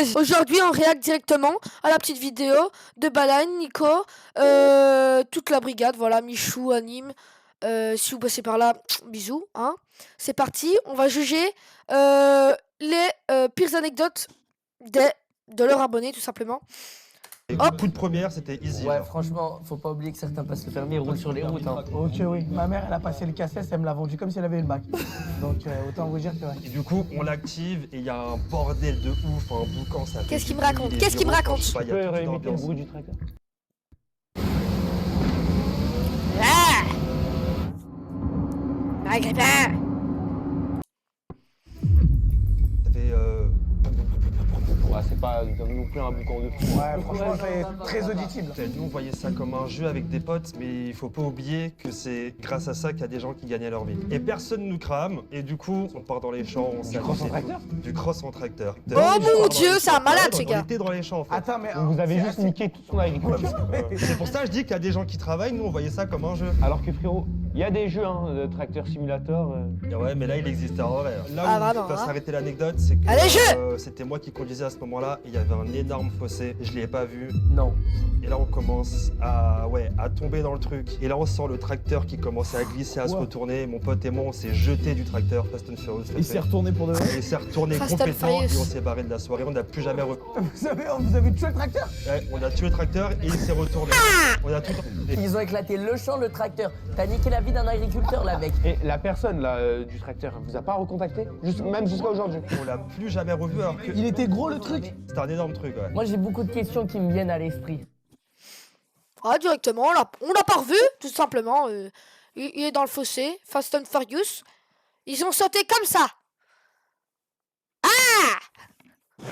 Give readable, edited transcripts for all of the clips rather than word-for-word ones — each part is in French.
guys, aujourd'hui on réacte directement à la petite vidéo de Baline, Nico, toute la brigade, voilà, Michou, Anime, si vous passez par là, bisous, hein. C'est parti, on va juger les pires anecdotes de leurs abonnés tout simplement. Hop. Coup de première, c'était easy. Ouais, genre. franchement, faut pas oublier que certains passent le permis et roulent sur les routes. Hein. Ok, oui. Ma mère, elle a passé le cassette, elle me l'a vendu comme si elle avait eu le bac. Donc, autant vous dire que ouais. Et du coup, on l'active et il y a un bordel de ouf, un boucan, ça fait Qu'est-ce qu'il me du bruit, raconte? les Qu'est-ce qu'il me bureaux, raconte? je sais pas, il y a toute une ambiance. du tracteur. Ah Maghrébin. Ça fait Ouais, c'est pas non plus un boucan de fou. Ouais, franchement, c'est très audible. Nous, on voyait ça comme un jeu avec des potes, mais il faut pas oublier que c'est grâce à ça qu'il y a des gens qui gagnaient leur vie. Et personne nous crame, et du coup, on part dans les champs, on s'amuse. cross en tracteur Du cross en tracteur. Oh mon Dieu, c'est un malade ce On gars. était dans les champs en fait. Attends, mais. Vous avez c'est juste assez- niqué toute son agriculture. C'est pour ça que je dis qu'il y a des gens qui travaillent, nous on voyait ça comme un jeu. Alors que frérot, il y a des jeux de tracteur simulator. Et ouais, mais là il existait en vrai. Là Ah, où vraiment, va hein. s'arrêter l'anecdote, c'est que Allez, jeu c'était moi qui conduisais à ce moment-là, et il y avait un énorme fossé, je l'ai pas vu. Non. Et là on commence à tomber dans le truc. Et là on sent le tracteur qui commençait à glisser, à se retourner. Mon pote et moi on s'est jeté du tracteur, Fast and Furious. Il s'est retourné pour de vrai. Il s'est retourné Fast and complètement et Furious. on s'est barré de la soirée, on n'a plus jamais Vous avez tué le tracteur? Ouais, on a tué le tracteur et il s'est retourné. On a tout. Ils ont éclaté le champ, le tracteur. T'as niqué la vie d'un agriculteur là, mec. Et la personne là du tracteur, vous a pas recontacté même jusqu'à aujourd'hui. On l'a plus jamais revu alors que Il était gros le truc? c'était un énorme truc, ouais. Moi, j'ai beaucoup de questions qui me viennent à l'esprit. Ah, directement, on l'a pas revu, tout simplement. Il est dans le fossé, Fast and Furious. Ils ont sauté comme ça. Ah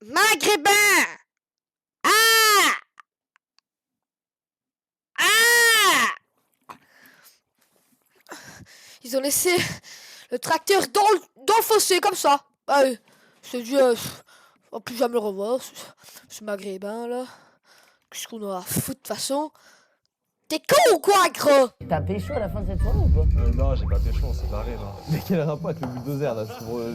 Maghrébin. Ah Ah Ils ont laissé le tracteur dans le fossé, comme ça. Ah oui, c'est dit, on va plus jamais le revoir, ce Maghrébin, là. Qu'est-ce qu'on a à foutre, de toute façon? T'es con ou quoi, gros? T'as pécho à la fin de cette soirée ou pas? Non, j'ai pas fait chaud, on s'est barré là. Mais quel rapport avec le bulldozer là?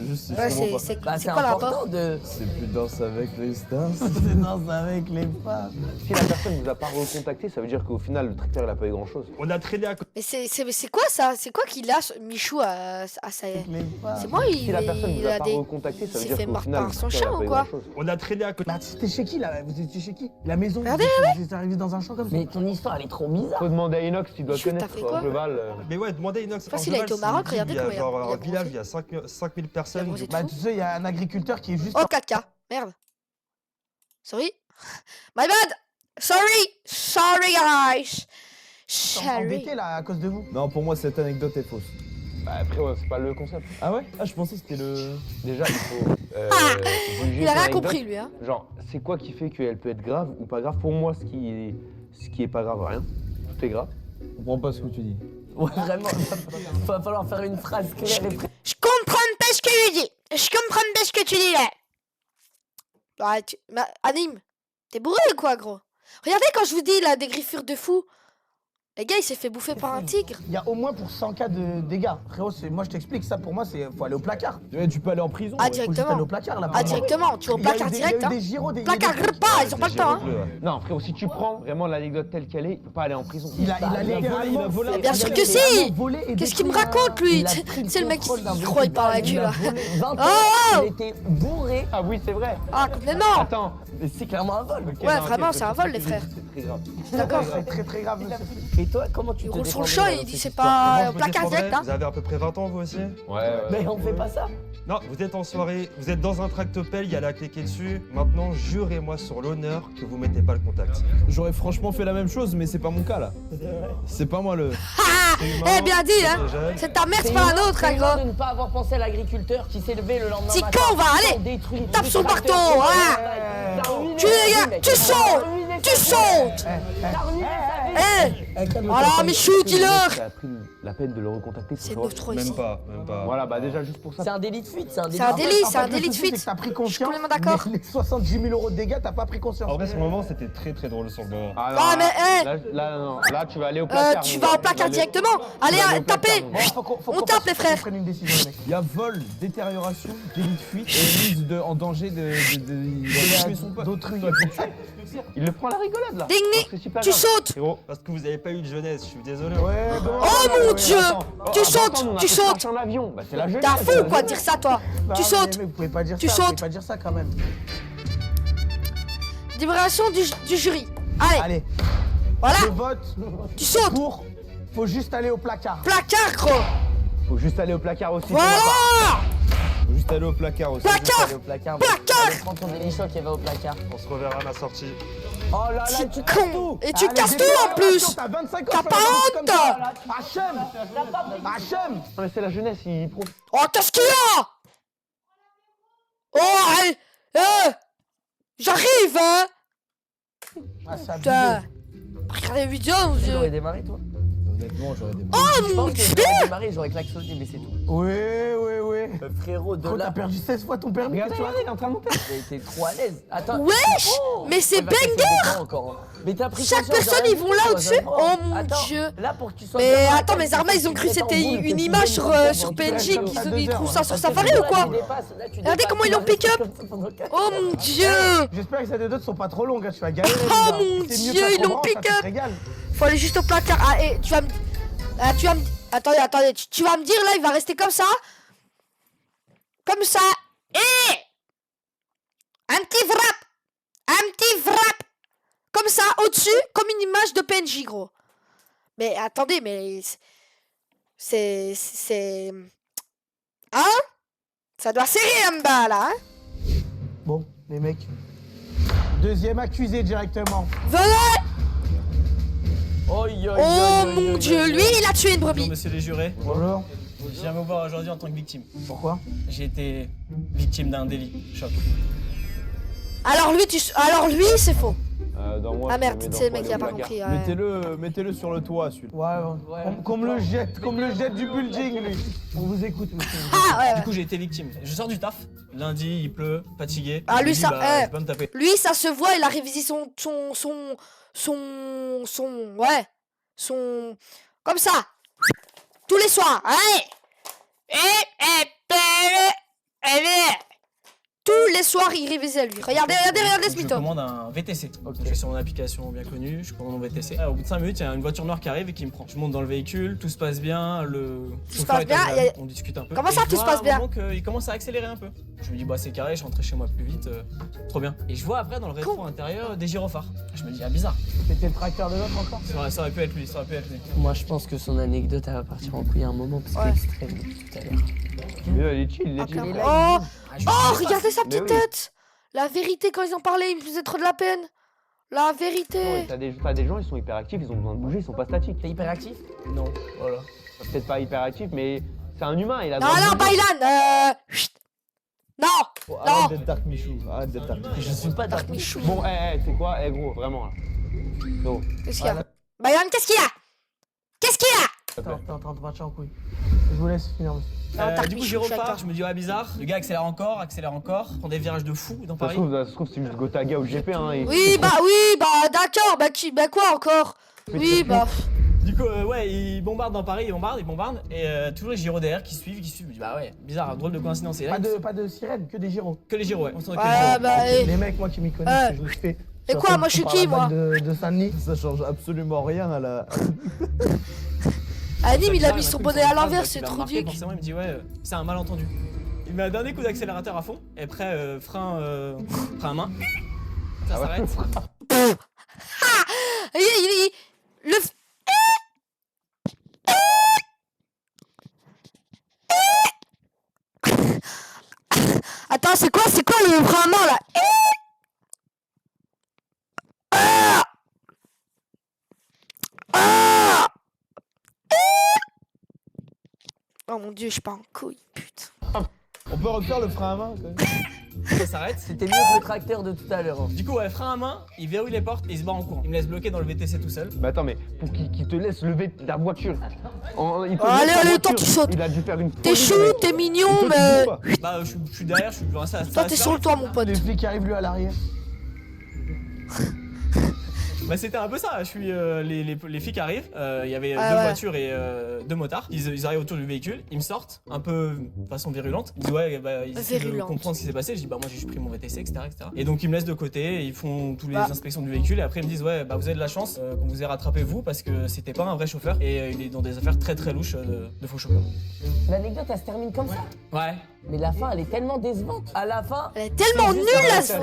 Juste si Ouais, je comprends pas. c'est Bah, c'est quoi le important rapport? de. C'est plus danse avec les stars. C'est danse avec les femmes. Si la personne vous a pas recontacté, ça veut dire qu'au final le tracteur il a pas eu grand chose. On a traîné à côté. Mais c'est quoi ça? C'est quoi qu'il a, Michou, à sa... Les femmes. C'est moi, Si la personne vous il a a pas des... recontacté, ça il veut s'est dire fait qu'au mordre final par le son tracteur chat il a ou pas eu quoi? grand chose. On a traîné à côté. Bah, c'était chez qui là? Vous étiez chez qui? La maison? Regardez, Vous êtes arrivé dans un champ comme ça? Mais ton histoire, elle est trop bizarre. Faut demander à Inox, il doit Chut, t'as connaître fait quoi? en global. Mais ouais, demandez Inox. Je sais pas s'il a été au Maroc, regardez Il y a comment il a- genre il a un village, bronzé. il y a 5000 personnes. bronzé du de coup, Bah, tu sais, il y a un agriculteur qui est juste. Oh, 4K. Merde. Sorry. My bad. Sorry, guys. Sorry. embêté là à cause de vous. Non, pour moi, cette anecdote est fausse. Bah après ouais, c'est pas le concept. Ah ouais? Ah, je pensais que c'était le. Déjà il faut. Il a rien compris, lui, hein. Genre, c'est quoi qui fait qu'elle peut être grave ou pas grave? Pour moi, ce qui est pas grave, rien. Tout est grave. Je comprends pas ce que tu dis. Ouais, vraiment, va falloir faire une phrase claire et précise. Je comprends pas ce que tu dis. Je comprends pas ce que tu dis, là. Ouais, Anime, t'es bourré ou quoi, gros? Regardez quand je vous dis, là, des griffures de fou. Les gars, il s'est fait bouffer par un tigre. Il y a au moins pour 100 cas de dégâts. Frérot, moi je t'explique, ça pour moi, faut aller au placard. Ouais, tu peux aller en prison. Ah, ouais. Faut juste directement. aller au placard là. Ah, directement. Tu vas au Il y a eu placard des- direct, il y a eu hein. des gyros, des. Placard, il y a des- pas, ils ont pas le temps, hein. Non, frérot, si tu prends vraiment l'anecdote telle qu'elle est, il peut pas aller en prison. Il a littéralement volé. Mais bien sûr que littéralement si. volé et Qu'est-ce qu'il me détruit un- raconte, lui? Il a pris le C'est le mec qui contrôle d'un se croit, il parle à véhicule, cul, il a là. volé 20 Oh, ans, il était bourré. Ah oui, c'est vrai. Ah, complètement. Attends, Mais c'est clairement un vol. ok, Ouais, non, vraiment, ok, c'est un ce vol, que les tu dis, frère. C'est très grave. D'accord. C'est très très grave. monsieur. Et toi, comment tu Il te roule sur le défendrais champ dans et il cette dit c'est histoire? pas Moi, je au me placard défendrais. direct, hein. Vous avez à peu près 20 ans, vous aussi? Ouais. Mais on fait pas ça. Non, vous êtes en soirée, vous êtes dans un tractopelle, il y a la clé qui est dessus. Maintenant, jurez-moi sur l'honneur que vous mettez pas le contact. J'aurais franchement fait la même chose, mais c'est pas mon cas là. C'est pas moi le. Ah, eh bien dit, hein. C'est jeune. C'est ta mère, c'est C'est pas la humain- nôtre, c'est hein, humain gros. de ne pas avoir pensé à l'agriculteur qui s'est levé le lendemain Petit matin. con, va, allez. pour détruire Tape tout sur le tracteur. marteau, hein. T'as ruiné Tu sa les vie, gars, mec. tu T'as sautes. ruiné Tu sa vie. sautes. T'as ruiné sa vie. Eh, Voilà, Michou, dis-leur. Ça a pris la peine de le recontacter pour C'est savoir. 9-3 ici. Même pas, même pas. Voilà, bah déjà juste pour ça. C'est un délit de fuite, c'est un délit C'est un de délit, c'est un le délit de souci, c'est fuite. que t'as pris Je suis conscience. complètement d'accord. Mais les 70 000 € de dégâts, t'as pas pris conscience. En vrai, ce moment, c'était très très drôle sur le moment. Ah, Ah, mais, hé. là, tu vas aller au placard. Tu mon vas gars. au placard Tu vas aller- directement. Allez, tu vas aller au tapez. placard, mon gars. Faut On qu'on tape, fasse- les frères. qu'on prenne une décision, les mecs. Il y a vol, détérioration, délit de fuite et mise en danger de tuer son pote. D'autrui. Il le prend à la rigolade là. Ding, Alors que c'est pas tu grave. sautes. Frérot, parce que vous avez pas eu de jeunesse, je suis désolé. Ouais, bon. Oh mon dieu. Oh, Tu avant, sautes, on a tu fait sautes. marcher en avion. Bah, c'est la jeunesse. T'as fou ou quoi de dire ça, toi? Non, Tu mais sautes. les mecs, vous pouvez pas dire Tu ça. Vous sautes. pouvez pas dire ça quand même. Libération du jury. Allez, Allez, voilà. je vote Tu sautes. pour. Faut juste aller au placard. Placard, gros. Faut juste aller au placard aussi. Voilà. Faut juste aller au placard aussi. Placard. Allez au placard. Placard. Allez, prends ton délit choc et va au placard. On se reverra à la sortie. Oh là là, Petit tu casses con. tout. Et tu Allez, casses tout début, en plus. T'as 25 ans. T'as tu pas vas faire honte. comme ça, là. Hachem. Hachem. Non, mais c'est la jeunesse, il profite. Oh, qu'est-ce qu'il y a? Oh, allez. J'arrive, hein. Ah, c'est Putain. abusé. Regardez les vidéos, mon Tu aurais dieu. démarré, toi? Honnêtement, j'aurais des. Oh, Je mon pense que dieu. j'aurais démarré, j'aurais klaxonné, mais c'est tout. Oui. Frérot, de Gros, t'as là, perdu 16 fois ton permis. Regardez, qu'est-ce que tu regardez, il est en train de monter. t'es trop à l'aise. Attends. Wesh. Oh, Mais c'est il va casser banger. des dents encore, hein. Mais t'as pris Chaque conscience de personne, rien ils du vont tout, là toi, au-dessus. Zara. Oh mon Attends, dieu. là pour que tu sois Mais bien dans la attends, mes tête, armes, faut ils ont que cru tu que mettes en c'était boule, que une tu image mettes sur, en boule, sur tu PNJ restes qu'ils comme ça ils 2 trouvent heures, ça sur ça fait Safari Là, ou quoi? tu dépasses, là, tu Regardez dépasses, comment tu ils l'ont vas rester pick-up. comme ça pendant 4 Oh heures. mon dieu. J'espère que ces deux autres sont pas trop longues, hein, tu vas galérer. Oh les gars. mon C'est mieux Dieu, que ils l'ont Provence, pick ça, tu te up. régales. Faut aller juste au placard. Ah, et tu vas me. Ah, tu vas me. Attendez. Tu vas me dire là, il va rester comme ça. Comme ça. Et. Un petit frappe. Un petit frappe. Comme ça, au-dessus, comme une image de PNJ, gros. Mais attendez, mais. C'est. Hein? Ça doit serrer en bas là, hein? Bon, les mecs. Deuxième accusé directement. Venez! Oh Oh mon dieu, lui, il a tué une Bonjour brebis. monsieur les jurés, Bonjour. je viens vous voir aujourd'hui en tant que victime. Pourquoi? J'ai été victime d'un délit, choc. Alors lui, c'est faux. Dans moi, Ah je merde, me mets dans c'est le quoi, mec qui aller a au pas placard. compris. Ouais. Mettez-le sur le toit, celui-là. Ouais. Qu'on me le jette du building, lui. On vous écoute, monsieur. Ah ouais, Du ouais. coup j'ai été victime. Je sors du taf, lundi il pleut, fatigué. Ah, lui, Je me dis, ça- bah, eh. je vais pas me taper. Lui, ça se voit, il a révisé ouais, comme ça, tous les soirs, allez, tous les soirs, il révisait lui. Regardez ce Je mytho. commande un VTC. Je vais sur mon application bien connue, je commande mon VTC. Au bout de 5 minutes, il y a une voiture noire qui arrive et qui me prend. Je monte dans le véhicule, tout se passe bien, le Tout se chauffeur passe est bien, agréable, et- on discute un peu. Comment Et ça, je tout se vois à passe un bien? moment qu'il commence à accélérer un peu. Je me dis bah c'est carré, je rentrais chez moi plus vite, trop bien. Et je vois après dans le rétro intérieur des gyrophares. Je me dis ah bizarre, C'était le tracteur de l'autre encore? ça aurait pu être lui, ça aurait pu être lui. Moi, je pense que son anecdote, elle va partir en couille à un moment, parce Ouais. que extrême tout à l'heure. Mais là, il est chill, il est Ah, chill. clairement. là, Oh, Ah, je oh, sais pas. regardez sa Mais petite oui. tête. La vérité, quand ils en parlaient, il me faisait trop de la peine. La vérité. T'as des gens, ils sont hyperactifs, ils ont besoin de bouger, ils sont pas statiques. T'es hyperactif? Non, voilà. Peut-être pas hyperactifs, mais c'est un humain, il a Non, besoin de non, bouger. Bailan, chut. Non, Oh, Non. arrête d'être Dark Michou, arrête d'être Dark Michou. Je suis pas Dark dark. Michou. Bon, tu sais quoi, gros, vraiment là. Non, Qu'est-ce qu'il y a? Bailan, qu'est-ce qu'il y a? Qu'est-ce qu'il y a? T'es en train de partir en couille. Je vous laisse finir, monsieur. Non, Dark Du coup, Michou, je suis avec gyrophare, toi. je me dis, ouais, bizarre. Le gars accélère encore, prend des virages de fou dans ça Paris. se trouve, c'est juste Gotaga ou le GP, hein. Oui, bah, d'accord, bah quoi encore? Oui, bah, Du coup, ouais, il bombarde dans Paris, il bombarde. Et toujours les gyros derrière qui suivent. Je me dis, bah ouais, bizarre, drôle de coïncidence. Et là, Pas de sirène, que des gyros. que les gyros, ouais. On s'en occupe ouais, des bah, Les mecs, moi qui m'y connais, je fais. Et quoi, moi, je suis qui, moi? De Saint-Denis. Ça change absolument rien à la. Anime, il a mis m'a son pris bonnet sur à une phrase l'envers, qui c'est m'a trop marqué duc. Forcément, il me dit, ouais, c'est un malentendu. Il met un dernier coup d'accélérateur à fond, et après, frein à main. Ça s'arrête. Le. Attends, c'est quoi le vraiment là? Ah! Ah! Oh mon dieu, je suis pas en couille, putain. On peut refaire le frein à main quand même. Ça s'arrête. C'était mieux que le tracteur de tout à l'heure. Hein. Du coup, ouais, frein à main, il verrouille les portes et il se barre en courant. Il me laisse bloqué dans le VTC tout seul. Mais attends, mais pour qu'il te laisse lever la voiture. Il te Allez, laisse la allez, toi, voiture, tu sautes. Il a dû faire une T'es folie, chou, le mec. t'es mignon, Et toi, tu mais. bouges pas. Bah, je suis derrière, je suis devant ça. Toi, t'es sur le toit, mon pote. Les flics qui arrivent lui à l'arrière. Bah, c'était un peu ça. Je suis, les flics arrivent. Il y avait Ah, deux ouais. voitures et deux motards. Ils arrivent autour du véhicule. Ils me sortent un peu de façon virulente. Ils disent ouais, bah, ils essaient de Virulente. comprendre ce qui s'est passé. Je dis bah, moi j'ai juste pris mon VTC, etc., etc. Et donc ils me laissent de côté. Ils font toutes les Bah. inspections du véhicule. Et après ils me disent ouais, bah, vous avez de la chance qu'on vous ait rattrapé vous parce que c'était pas un vrai chauffeur. Et il est dans des affaires très très louches de faux chauffeurs. L'anecdote, elle se termine comme ça. Ouais. Mais la fin, elle est tellement décevante. À la fin, Elle est tellement nulle,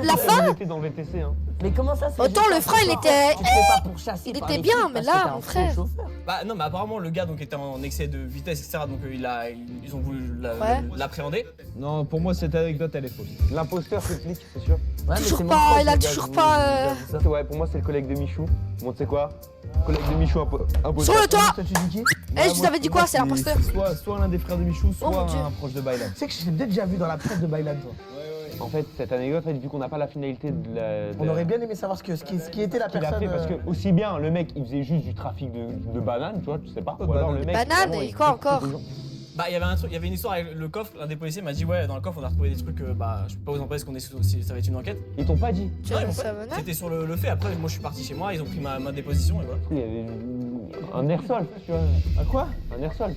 la fin. Il était dans le VTC, hein. mais comment ça c'est Autant juste le un frein, il chauffeur était- Tu te fais pas pourchasser il par était les bien, flics mais parce là, que t'es un mon faux frère. chauffeur. Bah non, mais apparemment le gars donc était en excès de vitesse, etc. Donc ils ont voulu Ouais. l'appréhender. Non, pour moi, cette anecdote, elle est fausse. L'imposteur, c'est le flic, c'est sûr. Ouais, mais Toujours c'est mon pas, proche, il a le gars, toujours je pas, vous avoue ça. Ouais, pour moi, c'est le collègue de Michou. Bon, tu sais quoi? Collègue de Michou, imposteur. Sur le toit. Toi, tu dis qui? Eh, je vous avais dit quoi, c'est l'imposteur. Soit l'un des frères de Michou, Oh, mon soit Dieu. un proche de Bailan. Tu sais que je t'ai déjà vu dans la presse de Bailan, toi. En fait, cette anecdote, vu qu'on n'a pas la finalité de la. On aurait bien aimé savoir ce qui était la qu'il a personne. fait parce que aussi bien le mec il faisait juste du trafic de bananes, tu vois, tu sais pas. Ou alors le mec. Banane, vraiment, et il quoi découpait encore des gens. Bah il y avait un truc, il y avait une histoire avec le coffre. L'un des policiers m'a dit ouais dans le coffre on a retrouvé des trucs bah je peux pas vous en parler parce qu'on est ça va être une enquête. Ils t'ont pas dit. Tu Non, ils vois, m'ont ça pas- venait. C'était sur le fait. Après moi je suis parti chez moi, ils ont pris ma déposition et voilà. Il y avait un airsoft, tu vois. À quoi? Un airsoft.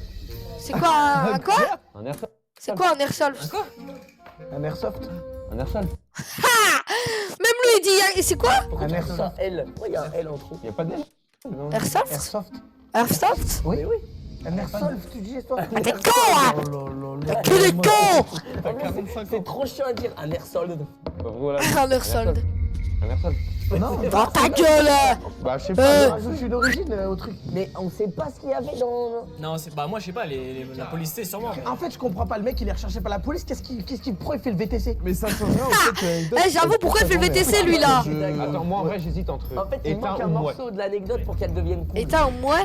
C'est quoi un quoi? Un airsoft. C'est quoi un airsoft? Quoi? Un airsoft. Un airsoft. Même lui, il dit, c'est quoi? Pourquoi Un tu airsoft. rajoutes un L? Pourquoi il y a un L en trop? Il y a pas d'air. Airsoft? Airsoft. Airsoft? Oui, oui. Un airsoft, tu dis, toi. Ah, t'es con, hein? Oh là là. Tu es con! C'est trop chiant à dire, un airsoft. Voilà. Un airsoft. Un airsoft. Non, Dans ta gueule! Bah je sais tu pas. rajoutes une origine au truc. Mais on sait pas ce qu'il y avait dans. Non c'est bah moi je sais pas la police c'est sûrement. mais- En fait, je comprends pas. Le mec, il est recherché par la police. Pourquoi il fait le VTC? Mais ça change rien, en fait. Eh, j'avoue, pourquoi il fait le VTC, lui, là? Attends, moi en vrai j'hésite entre En fait, il éteint manque un ou mouais. morceau de l'anecdote pour qu'elle devienne cool. Éteins au moins.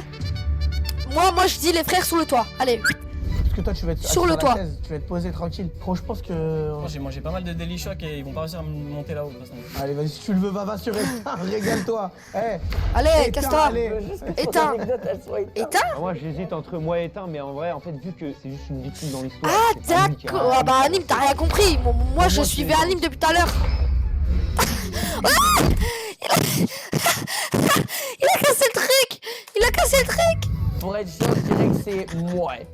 Moi, je dis les frères sur le toit. Allez. Parce que toi, tu vas être Sur assis le la toit. chaise, tu vas être posé tranquille. Gros, je pense que. Moi, j'ai mangé pas mal de Daily Shock et ils vont pas réussir à me monter là-haut. de toute façon. Allez, vas-y, si tu le veux, va sur éteint, régale-toi. Eh, Allez, éteins, casse-toi. allez. Éteins. L'anecdote, elle soit éteinte. Éteins? Ah, moi j'hésite entre moi et éteint, mais en vrai, en fait, vu que c'est juste une victime dans l'histoire. Ah, c'est pas lui qui a- d'accord. Ah, bah, Anime, t'as rien compris. Moi, je suivais Anime depuis tout à l'heure. Ah, il a cassé le truc. Il a cassé le truc. Pour être chiant, je dirais que c'est mouais.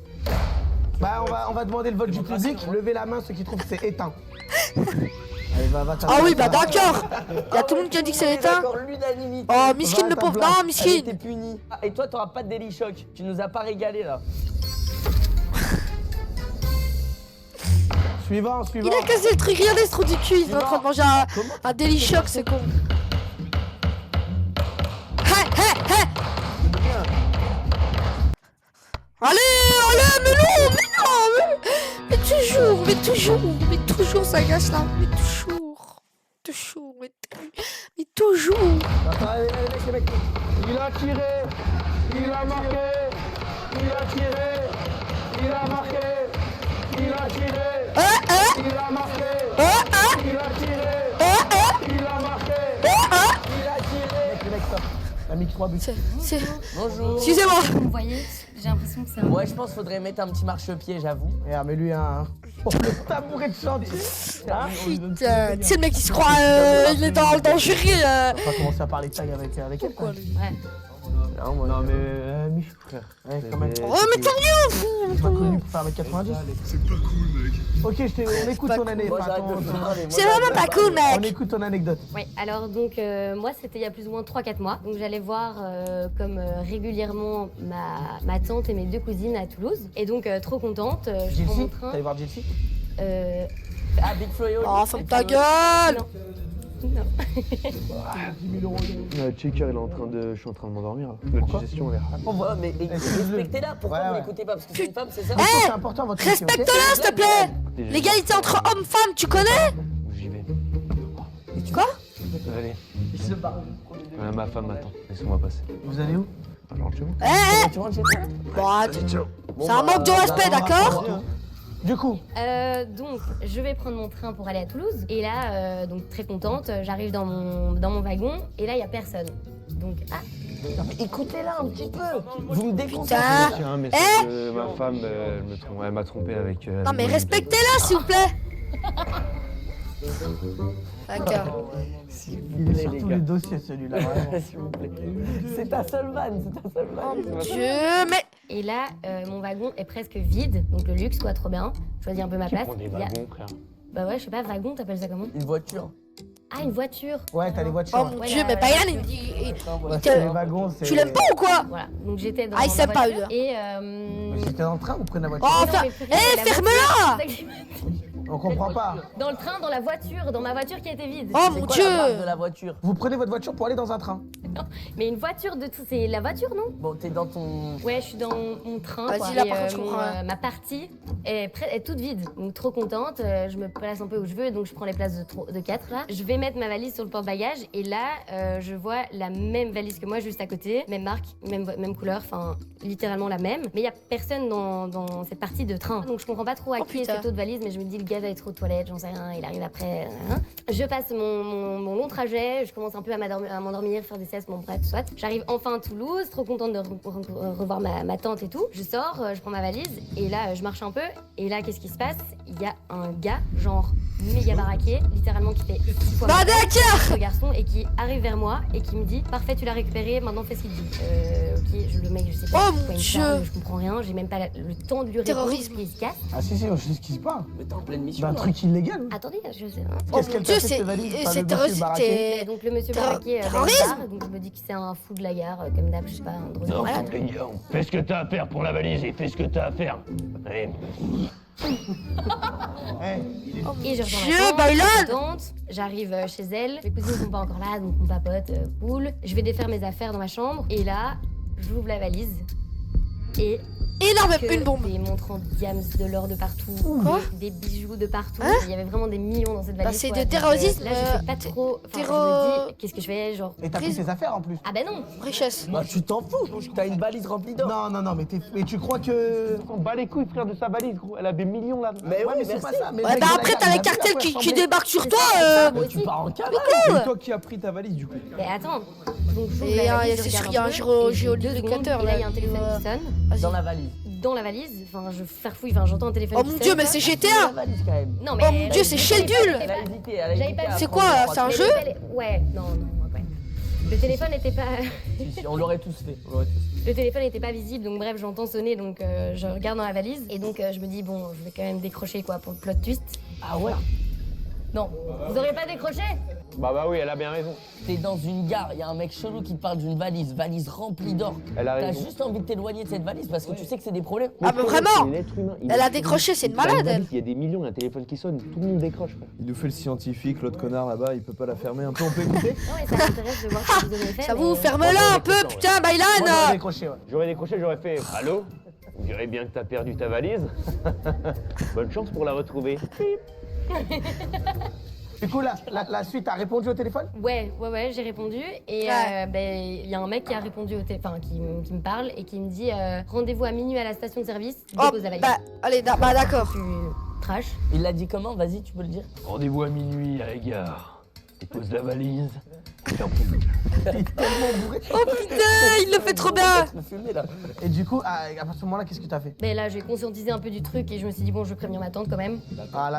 Bah, on va demander le vote du public. Levez la main ceux qui trouvent que c'est éteint. Allez, va Ah oui, bah d'accord. Il y a tout le monde qui a dit que c'est éteint. D'accord, l'unanimité. Oh, miskin Va, le ta pauvre. place. Non, Elle miskin. était punie. Ah, et toi, t'auras pas de Daily Shock. Tu nous as pas régalé là. Suivant. Il a cassé le truc. Regardez ce trou du cul. Il est en train de manger un Daily Shock, c'est con. Allez, mais toujours ça gâche là, mais toujours. Attends, allez, les mecs. Il a tiré, il a marqué, il a tiré, il a marqué, il a tiré, il a marqué, il a tiré, il a marqué, il a tiré. Les mecs, stop. La mix 3 buts. C'est... Bonjour. Excusez-moi. Vous voyez, j'ai l'impression que c'est un... Ouais, je pense qu'il faudrait mettre un petit marchepied, j'avoue. Regarde, mais lui, un. Oh, le tabouret de chantier. Putain, tu sais le mec il se croit, il est dans le jury. On va pas commencer à parler de taille avec elle. Quoi, lui? Ouais. Non, mais Michou, frère. Ouais, quand même. Oh, mais t'as rien. Pas connu pour faire 1m90. C'est pas cool, mec. Ok, on écoute pas ton cool. anecdote. Moi, j'arrête de te parler. C'est vraiment pas cool, On mec. écoute ton anecdote. Ouais, alors donc moi c'était il y a plus ou moins 3-4 mois. Donc j'allais voir comme régulièrement ma tante et mes 2 cousines à Toulouse. Et donc trop contente, je prends mon Jilcy, train. t'allais voir Jilcy? Ah, Big Flo et Oli. Oh, ferme ta gueule. Non. Non. Checker, je suis en train de m'endormir là. La digestion, elle est rare. On voit, mais Excuse-le. respectez-la. Pourquoi Ouais, vous ouais. l'écoutez pas? Parce que c'est une femme, c'est ça? C'est important votre métier, ok? Respecte-la, s'il te plaît. L'égalité entre hommes-femmes, tu connais? J'y vais. Quoi? Allez. Ouais, ma femme m'attend. Laissez-moi passer. Vous allez où? Alors, tu vois. Eh, Tu rentres chez toi? bon, c'est un manque de respect, d'accord? Du coup, Donc, je vais prendre mon train pour aller à Toulouse. Et là, donc très contente, j'arrive dans mon wagon. Et là, il n'y a personne. Donc, ah, Non, mais écoutez-là un petit peu. Vous me défoncez. Putain. J'ai un message Eh de ma femme, elle m'a trompé avec... Non mais respectez-la s'il vous plaît. D'accord. il est sur tous les dossiers celui-là. vraiment. S'il vous plaît. C'est ta seule vanne, c'est ta seule Oh vanne. mon dieu, mais... et là, mon wagon est presque vide. Donc, le luxe, quoi, trop bien. Je choisis un peu ma place. Prends des Il y a- wagons, frère. Bah ouais, je sais pas, wagon, t'appelles ça comment? Une voiture. Ah, une voiture. Ouais, t'as les voitures. Oh mon Ouais, dieu, là, mais là, Baylan, là. il me dit... Ouais, te- les wagons, c'est... Tu l'aimes pas ou quoi? Voilà, donc j'étais dans Ah, il ma s'aime pas, voiture. eux. Et Mais c'était dans le train ou près de la voiture? Oh, non, fer- mais plus Eh, rien, la ferme-la! voiture. On comprend pas. Dans le train, dans la voiture, dans ma voiture qui était vide. Oh C'est mon quoi la marque dieu. de la voiture? Vous prenez votre voiture pour aller dans un train. Mais une voiture de tout, c'est la voiture, non? Bon, t'es dans ton... Ouais, je suis dans mon train. Vas-y, quoi. là, Et, par contre, je comprends rien. ma partie est toute vide. Donc, trop contente. Je me place un peu où je veux. Donc, je prends les places de 4 là. Je vais mettre ma valise sur le porte-bagages. Et là, je vois la même valise que moi juste à côté. Même marque, même couleur. Enfin, littéralement la même. Mais il n'y a personne dans cette partie de train. Donc, je comprends pas trop à Oh, qui est putain. cette autre valise. Mais je me dis, le gars va être aux toilettes. J'en sais rien. Il arrive après. Hein. Je passe mon long trajet. Je commence un peu à m'endormir, faire des siestes. Bon, bref, soit. J'arrive enfin à Toulouse, trop contente de revoir ma tante et tout. Je sors, je prends ma valise et là je marche un peu et là qu'est-ce qui se passe? Il y a un gars genre méga baraqué, littéralement qui fait 6 fois Bah ma taille, d'accord. ce garçon et qui arrive vers moi et qui me dit parfait tu l'as récupéré, maintenant fais ce qu'il dit. Ok, le mec je sais pas Oh, de quoi mon il me Dieu. parle, je comprends rien, j'ai même pas le temps de lui répondre, Terrorisme. il se casse. Ah si, je sais ce qui se passe. Mais t'es en pleine mission. D'un là. truc illégal. Attendez, je sais pas. Oh Qu'est-ce mon qu'elle dieu, t'a fait, c'est cette valise? Enfin, c'est le monsieur terroriste. baraqué. Et donc le monsieur Terro- baraqué terrorisme. donc je me dis que c'est un fou de la gare, comme d'hab, je sais pas, un drôle de Non, malade. fais ce que t'as à faire pour la valise et fais ce que t'as à faire. Allez. Eh, Et je Dieu, rejoins ma tante, Baylan. je suis contente, j'arrive chez elle, mes cousines sont pas encore là, donc on papote, cool. Je vais défaire mes affaires dans ma chambre, et là, j'ouvre la valise, et Énorme, que une bombe. des montres en diams, de l'or de partout, Quoi des bijoux de partout, Hein il y avait vraiment des millions dans cette valise. Bah, c'est quoi. de Donc, terrorisme, Là, je sais pas trop, enfin, je me dis, qu'est-ce que je fais, genre... Et t'as pris ses affaires en plus. Ah bah non. Richesse. Bah, tu t'en fous. T'as une valise remplie d'or. Non, mais tu crois que... On bat les couilles, frère, de sa valise, gros. Elle a des millions là. Mais Ouais, oui, mais c'est pas merci. ça. Mais le Ouais, mec bah de la après gare, t'as il les a vu à cartels quoi qui ressemblait. débarquent sur toi. Moi Tu aussi. pars en cavale. C'est toi qui as pris ta valise du coup. Mais attends, donc j'ouvre Et, la valise, c'est je sûr qu'il y a regarde un peu, et j'ai géolocalisateur, 2 secondes, et là il y a un là, téléphone qui qui sonne. Vas-y. Dans la valise. Dans la valise, enfin je farfouille, enfin j'entends un téléphone Oh qui mon sonne, dieu, mais quoi. c'est Dans la GTA. valise quand même. Non mais Oh mon dieu, c'est Sheldon. Elle a hésité, elle a J'avais hésité. pas- à C'est prendre quoi, le droit c'est un de- jeu Ouais, non, ouais. Le téléphone n'était pas... Si, si, on l'aurait tous fait. On l'aurait tous fait. Le téléphone n'était pas visible, donc bref, j'entends sonner, donc je regarde dans la valise, et donc je me dis, bon, je vais quand même décrocher, quoi, pour le plot twist. Ah ouais. Non, vous auriez pas décroché? Bah oui, elle a bien raison. T'es dans une gare, il y a un mec chelou qui te parle d'une valise remplie d'or. Elle a T'as raison. juste envie de t'éloigner de cette valise parce que tu sais que c'est des problèmes. Ah mais vraiment. C'est l'être humain. Elle a décroché, c'est une malade, elle. Il y a des millions, il y a un téléphone qui sonne, tout le monde décroche, frère. Il nous fait le scientifique, l'autre connard là-bas, il peut pas la fermer un peu, on peut écouter? Non, et ça m'intéresse de voir ce que vous avez fait. J'avoue, mais- ferme-la un peu, putain, Moi, j'aurais Baylan. décroché, ouais. J'aurais décroché, j'aurais fait allô? On dirait bien que t'as perdu ta valise. Bonne chance pour la retrouver. Du coup, la suite, t'as répondu au téléphone? Ouais, j'ai répondu, et Ouais. ben, il y a un mec qui a répondu enfin, qui me parle, et qui me dit, rendez-vous à minuit à la station de service, Oh, dépose la valise. bah, allez, bah d'accord. Tu trash. Il l'a dit comment? Vas-y, tu peux le dire. Rendez-vous à minuit à la gare. Dépose la valise. Oh putain, il le fait trop bien. Le filmer là. Et du coup, à ce moment-là, qu'est-ce que t'as fait? Mais là, j'ai conscientisé un peu du truc, et je me suis dit, bon, je vais prévenir ma tante quand même. Ah,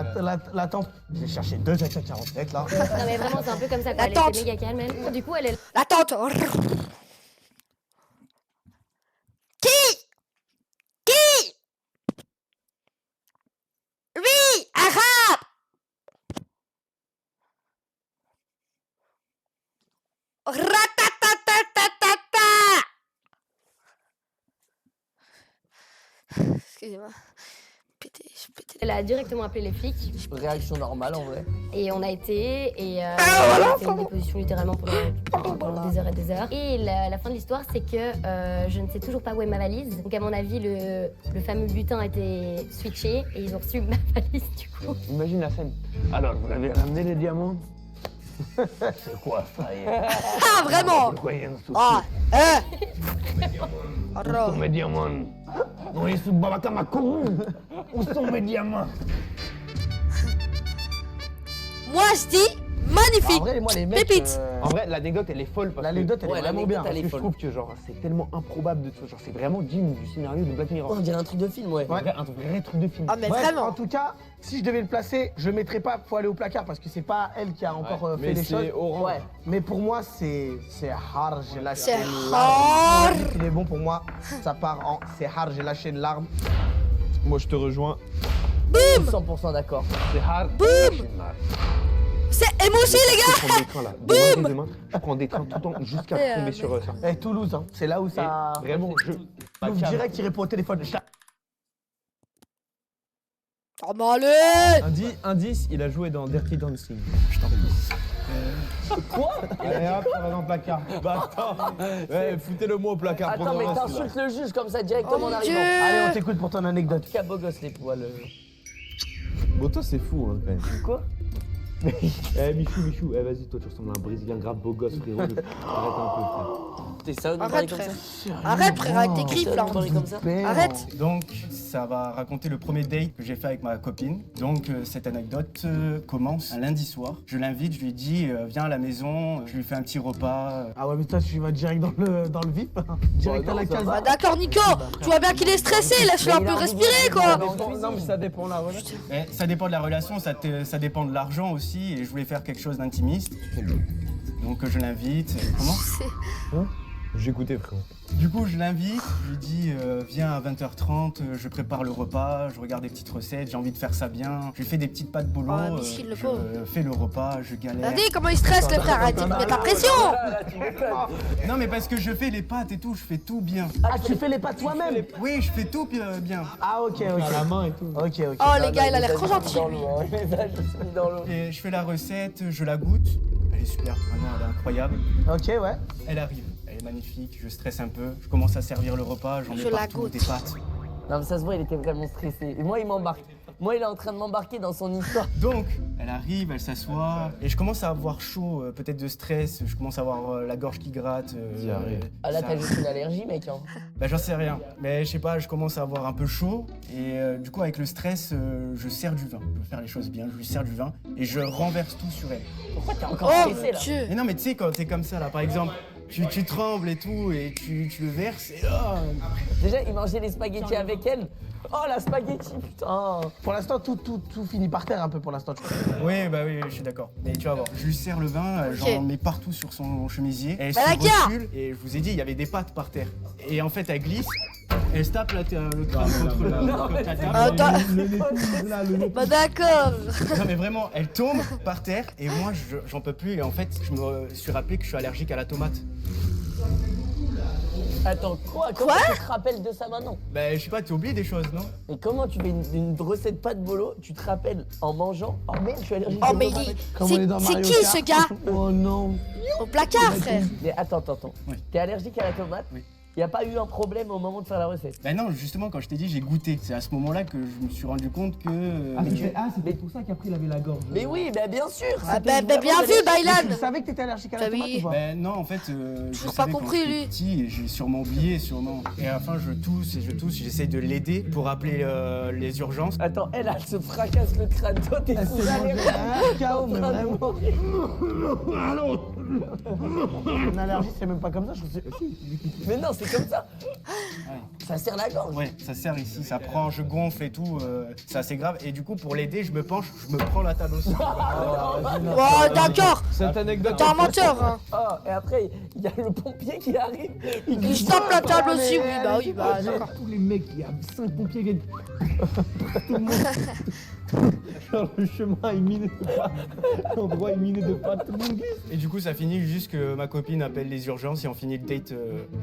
la tante. J'ai cherché 2 AK-47 là. Non mais vraiment, c'est un peu comme ça, quoi. La Elle tante. était méga calme, elle. Du coup, elle est... La tante. Qui Oui, arabe. Ratatatatata. Excusez-moi. Pété. Elle a directement appelé les flics, Réaction normale en vrai. et on a été, et on a fait une déposition littéralement pendant des heures et des heures. Et la fin de l'histoire, c'est que je ne sais toujours pas où est ma valise. Donc à mon avis, le fameux butin a été switché, et ils ont reçu ma valise du coup. Imagine la scène. Alors, vous avez ramené les diamants? C'est quoi, frère? Ah, vraiment? Ah, Alors, Mes diamants. Non, ils sont babaka ma courroux. Où sont mes diamants? moi je dis magnifique. En vrai, moi, les mecs. Pépite. En vrai, l'anecdote elle est folle parce L'anecdote, elle est Ouais, vraiment l'anecdote, bien. elle est que je folle. trouve que genre c'est tellement improbable de genre c'est vraiment digne du scénario de Black Mirror. On dirait un truc de film, ouais. Ouais. Un vrai truc de film. Ah, mais Bref, vraiment. en tout cas, si je devais le placer, je le mettrais pas, faut aller au placard parce que c'est pas elle qui a encore fait Mais les choses. c'est orange. Ouais. Mais pour moi, c'est hard, j'ai lâché C'est une hard. larme. Il est bon pour moi, ça part en c'est hard, j'ai lâché une larme. Moi je te rejoins. 100% d'accord. C'est hard. C'est émotion, les gars. Je prends des trains là. Demain, je prends des trains tout le temps jusqu'à Eh, tomber sur ça. Eh, Toulouse, hein, c'est là où ça. Et vraiment, Toulouse direct, il répond au téléphone. Oh, mais allez. Indice, il a joué dans Dirty Dancing. Je t'en Quoi? Et hop, ça va dans le placard. Bah attends, ouais, foutez-le moi au placard. Attends, prenons mais un reste, là. t'insultes le juge comme ça directement Oh en mon arrivant. Dieu. Allez, on t'écoute pour ton anecdote. Quel beau gosse les poils. Bon, toi c'est fou hein quand même. Quoi? Eh Michou, eh vas-y, toi tu ressembles à un Brésilien grave beau gosse frérot. Arrête un peu frère. T'es sérieux de me Arrête, parler comme frère. ça? Arrête, frère, avec tes T'es griffes sérieux là. de me parler comme ça? Arrête. Donc, ça va raconter le premier date que j'ai fait avec ma copine. Donc, cette anecdote commence un lundi soir. Je l'invite, je lui dis viens à la maison, je lui fais un petit repas. Ah ouais, mais toi, tu vas direct dans le vif. Direct à la case. Bah, d'accord, Nico. Tu vois bien qu'il est stressé. Laisse-le un peu respirer, quoi. Non mais ça dépend là, voilà. Mais ça dépend de la relation, ça dépend de l'argent aussi. Et je voulais faire quelque chose d'intimiste. Donc, je l'invite. Comment? J'ai goûté frérot. Du coup, je l'invite, je lui dis viens à 20h30, je prépare le repas, je regarde des petites recettes, j'ai envie de faire ça bien. Je lui fais des petites pâtes bolo, Oh, miskin, le pauvre. je fais le repas, je galère. Regardez comment il stresse, le frère. Arrête de mettre la pression. Non mais parce que je fais les pâtes et tout, je fais tout bien. Ah, tu fais les pas toi-même. Oui, je fais tout bien. Ah, ok, À la ok. main et tout. Ok, ok. Oh, les gars, il a l'air trop gentil. Dans l'eau, hein. Les âges, je suis mis dans l'eau. Et je fais la recette, je la goûte. Elle est super, vraiment, elle est incroyable. Ok, ouais. Elle arrive, elle est magnifique, je stresse un peu. Je commence à servir le repas, j'en Je mets la partout, goûte. des pâtes. Non, mais ça se voit, il était vraiment stressé. Et moi, il m'embarque. Moi, il est en train de m'embarquer dans son histoire. Donc, elle arrive, elle s'assoit, et je commence à avoir chaud, peut-être de stress, je commence à avoir la gorge qui gratte. Diarrhée. Ah là, ça- t'as juste une allergie, mec. Hein. Bah j'en sais rien, mais je sais pas, je commence à avoir un peu chaud, et du coup avec le stress, je sers du vin. Je veux faire les choses bien, je lui sers du vin, et je renverse tout sur elle. Pourquoi t'es encore Oh, stressé, là? Dieu. Mais non mais tu sais quand t'es comme ça là, par exemple, tu trembles et tout, et tu le verses, et Déjà, il mangeait les spaghettis avec elle. Oh, la spaghetti, putain. Pour l'instant, tout finit par terre un peu pour l'instant. Oui, bah oui, je suis d'accord. Mais tu vas voir, je lui sers le vin, j'en mets partout sur son chemisier. Elle Bah, se la gare. recule, et je vous ai dit, il y avait des pâtes par terre. Et en fait, elle glisse, elle se tape le crâne contre la table. Attends. Bah, d'accord. Non mais vraiment, elle tombe par terre, et moi, j'en peux plus. Et en fait, je me suis rappelé que je suis allergique à la tomate. Attends, quoi? Comment tu te rappelles de ça maintenant? Bah, je sais pas, tu oublies des choses, non? Mais comment tu fais une recette pâte bolo, tu te rappelles en mangeant? Oh merde, je suis allergique Oh, aux mais tomates. Comme on est dans c'est Mario qui Kart. ce gars? Oh non. Au placard, frère. Mais attends. Oui. T'es allergique à la tomate? Oui. Y a pas eu un problème au moment de faire la recette? Bah non, justement, quand je t'ai dit, j'ai goûté. C'est à ce moment-là que je me suis rendu compte que... c'était pour ça qu'après il avait la gorge. Mais oui, bah bien sûr! Ah, c'était bah, bien vraiment vu, des- Mais tu Bailan. savais que t'étais allergique à la Bah oui. tomate ou pas? Ben non, en fait, je Toujours savais pas quand compris, j'étais lui. petit, et j'ai sûrement oublié, Et à la fin, je tousse, j'essaie de l'aider pour appeler les urgences. Attends, elle se fracasse le crâne, toi t'es sous allergie. Un chaos, mais vraiment. Une allergie, c'est même pas comme ça, je sais. Mais non, c'est comme ça! Ça serre la gorge! Ouais, ça serre ici, ça prend, je gonfle et tout, c'est assez grave. Et du coup, pour l'aider, je me penche, je me prends la table aussi. Oh, d'accord. Cette anecdote. T'es un menteur, hein. Oh, et après, il y a le pompier qui arrive. Il Il dit se tape la table aussi, oui. Bah oui, bah d'accord. Tous les mecs, il y a 5 pompiers viennent. Tout le monde. Genre le chemin est miné de pas. L'endroit est miné de pas. Tout le monde glisse. Et du coup, ça finit juste que ma copine appelle les urgences et on finit le date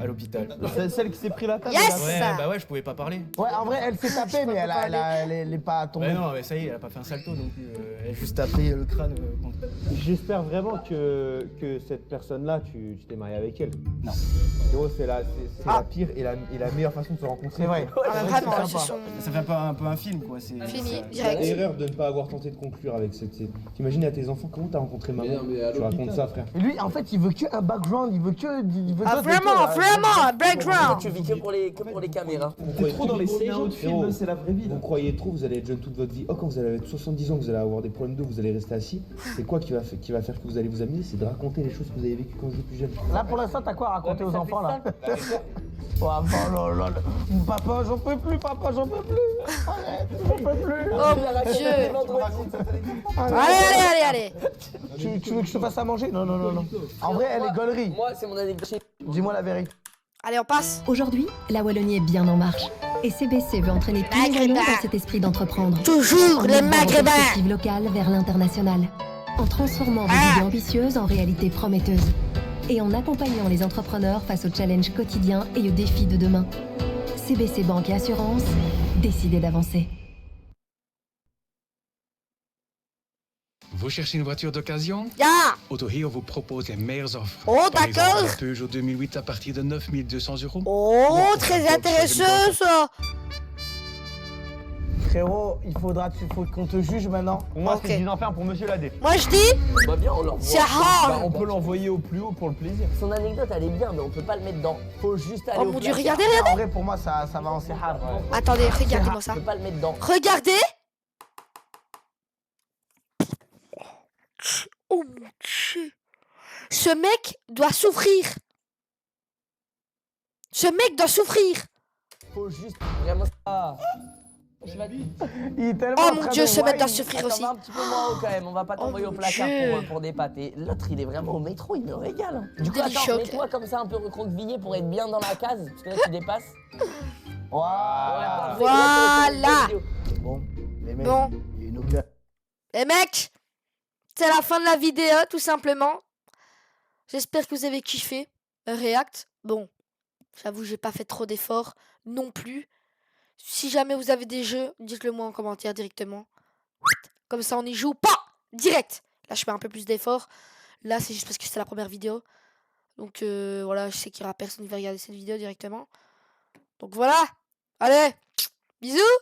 à l'hôpital. C'est celle qui s'est pris la table. Yes. Ouais, Ça. bah ouais, je pouvais pas parler. Ouais, en vrai, elle s'est tapée, mais elle est pas tombée. Bah non, mais ça y est, elle a pas fait un salto non plus. Elle a juste tapé le crâne contre. J'espère vraiment que cette personne-là, tu t'es marié avec elle. Non. Gros, c'est la pire et la meilleure façon de se rencontrer. C'est vrai. Ah, bah, vraiment, c'est c'est sympa. son... Ça fait un peu un film, quoi. C'est Fini, ça- direct. Et erreur de ne pas avoir tenté de conclure avec cette. T'imagines à tes enfants comment t'as rencontré maman? Tu racontes ça, frère. Et lui, en fait, il veut que un background, il veut que. Il veut Ah, toi, t'es vraiment, toi, là. vraiment, un Toi, background. tu vis que pour les caméras. T'es trop dans les séries de films, c'est la vraie vie. Vous croyez trop, vous allez être jeune toute votre vie. Oh, quand vous allez être 70 ans, vous allez avoir des problèmes d'eau, vous allez rester assis. C'est quoi qui va faire que vous allez vous amuser? C'est de raconter les choses que vous avez vécues quand vous étiez plus jeune. Là, pour l'instant, t'as quoi à raconter aux enfants, là? Oh, là. Papa, j'en peux plus, papa, j'en peux plus. Arrête, j'en peux plus. Oh mon Dieu. Allez. Tu veux que je te fasse à manger? Non. En vrai, elle est gaulerie. Moi, c'est mon anecdote. Dis-moi la vérité. Allez, on passe. Aujourd'hui, la Wallonie est bien en marche. Et CBC veut entraîner tous les Wallons dans cet esprit d'entreprendre. Toujours les En maghrébins. perspective locale vers l'international. En transformant des idées ambitieuses en réalité prometteuses. Et en accompagnant les entrepreneurs face aux challenges quotidiens et aux défis de demain. CBC Banque et Assurance, décidez d'avancer. Vous cherchez une voiture d'occasion? Ya. AutoHero vous propose les meilleures offres. Oh, Par exemple, d'accord. la Peugeot 2008 à partir de 9 200 €. Oh, très intéressant ça. Frérot, faut qu'on te juge maintenant. Pour moi, Ok. c'est 10 enfers pour Monsieur Ladé. Moi je dis, Bah bien, on l'envoie. c'est hard. On peut l'envoyer au plus haut pour le plaisir. Son anecdote, elle est bien, mais on peut pas le mettre dans. Faut juste aller Oh au mon dieu, placard. regardez. En vrai, pour moi, ça va en séhar. Attendez, regardez-moi ça. On peut pas le mettre dans. Regardez. Oh mon dieu. Ce mec doit souffrir. Ce mec doit souffrir. Faut juste vraiment. Il est tellement Oh en mon train dieu, de ce mec doit whine. souffrir Attends, aussi. va un petit peu moins haut quand même, on va pas t'envoyer mon au placard Dieu. pour dépater. L'autre, il est vraiment au métro, il me régale. hein. Du coup, Délicieux. attends, mets-toi comme ça un peu recroquevillé pour être bien dans la case, parce que là, tu dépasses. Voilà. Voilà. Bon, les mecs, Bon. il y a une odeur. Les mecs, c'est la fin de la vidéo, tout simplement. J'espère que vous avez kiffé. React. Bon, j'avoue, j'ai pas fait trop d'efforts non plus. Si jamais vous avez des jeux, dites-le moi en commentaire directement. Comme ça, on y joue pas direct. Là, je fais un peu plus d'efforts. Là, c'est juste parce que c'est la première vidéo. Donc, voilà, je sais qu'il y aura personne qui va regarder cette vidéo directement. Donc, voilà. Allez, bisous.